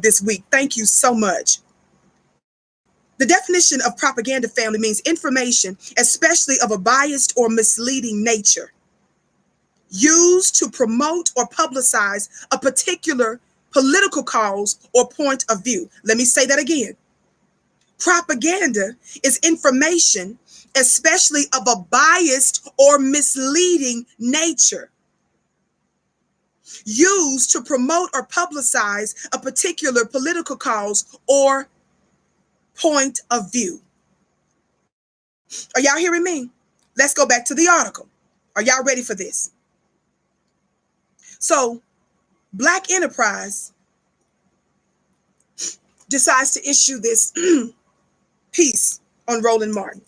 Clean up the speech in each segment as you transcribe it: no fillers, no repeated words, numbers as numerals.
this week. Thank you so much. The definition of propaganda, family, means information, especially of a biased or misleading nature, used to promote or publicize a particular political cause or point of view. Let me say that again. Propaganda is information, especially of a biased or misleading nature, used to promote or publicize a particular political cause or point of view. Are y'all hearing me? Let's go back to the article. Are y'all ready for this? So, Black Enterprise decides to issue this piece on Roland Martin.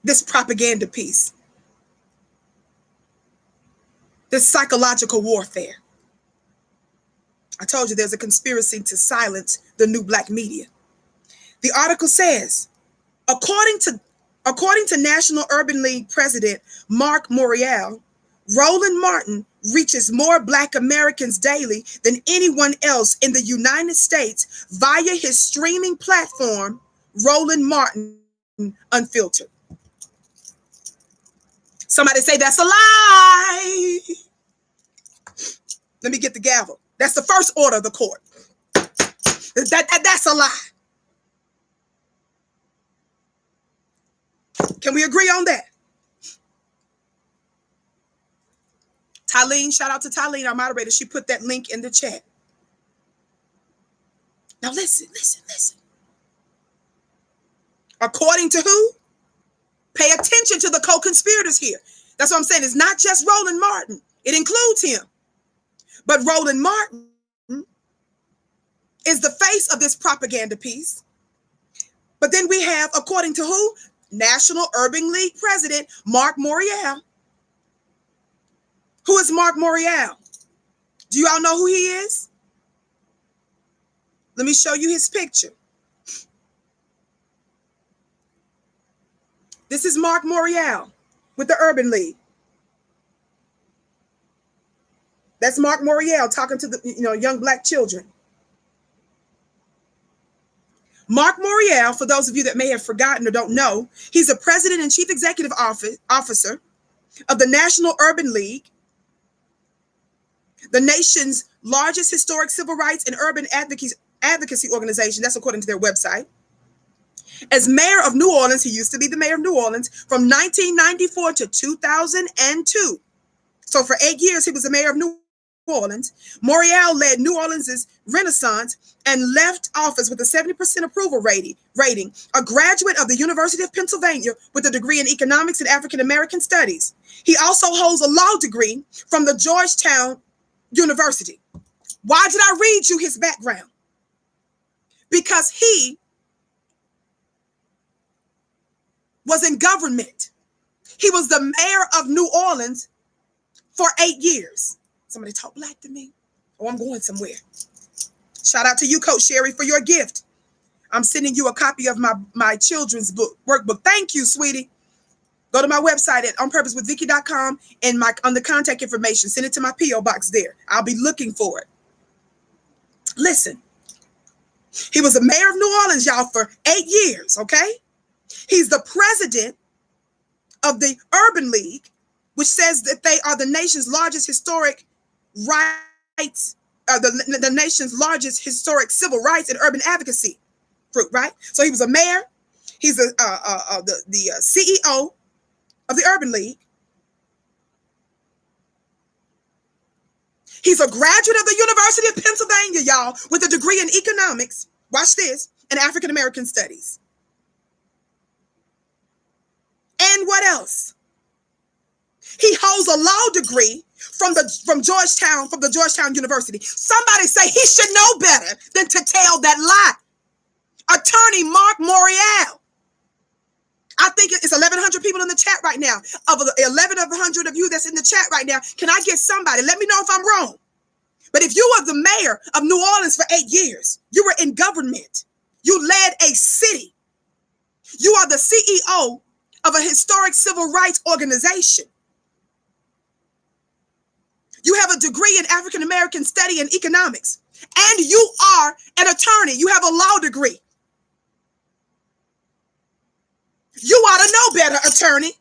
This propaganda piece. This psychological warfare. I told you there's a conspiracy to silence the new Black media. The article says, according to National Urban League President Marc Morial, Roland Martin reaches more Black Americans daily than anyone else in the United States via his streaming platform, Roland Martin Unfiltered. Somebody say that's a lie. Let me get the gavel. That's the first order of the court. That's a lie. Can we agree on that? Tylene, shout out to Tylene, our moderator. She put that link in the chat. Now listen. According to who? Pay attention to the co-conspirators here. That's what I'm saying. It's not just Roland Martin. It includes him. But Roland Martin is the face of this propaganda piece. But then we have, according to who? National Urban League President Marc Morial. Who is Marc Morial? Do you all know who he is? Let me show you his picture. This is Marc Morial with the Urban League. That's Marc Morial talking to the young Black children. Marc Morial, for those of you that may have forgotten or don't know, he's the president and chief executive officer of the National Urban League, the nation's largest historic civil rights and urban advocacy organization. That's according to their website. As mayor of New Orleans, he used to be the mayor of New Orleans from 1994 to 2002. So for 8 years, he was the mayor of New Orleans. Morial led New Orleans' renaissance and left office with a 70% approval rating. A graduate of the University of Pennsylvania with a degree in economics and African American studies. He also holds a law degree from the Georgetown University. Why did I read you his background? Because he was in government. He was the mayor of New Orleans for 8 years. Somebody talk Black to me. Oh, I'm going somewhere. Shout out to you, Coach Sherry, for your gift. I'm sending you a copy of my children's book workbook. Thank you, sweetie. Go to my website at onpurposewithvicky.com and on the contact information. Send it to my P.O. box there. I'll be looking for it. Listen, he was the mayor of New Orleans, y'all, for 8 years, okay? He's the president of the Urban League, which says that they are the nation's largest historic rights, the nation's largest historic civil rights and urban advocacy group, right? So he was a mayor. He's the CEO of the Urban League. He's a graduate of the University of Pennsylvania, y'all, with a degree in economics. Watch this, and African American studies. And what else? He holds a law degree from the Georgetown University. Somebody say he should know better than to tell that lie. Attorney Marc Morial. I think it's 1,100 people in the chat right now. Of the 1,100 of you that's in the chat right now, can I get somebody? Let me know if I'm wrong. But if you were the mayor of New Orleans for 8 years, you were in government. You led a city. You are the CEO of a historic civil rights organization. You have a degree in African American study and economics, and you are an attorney. You have a law degree. You ought to know better, attorney.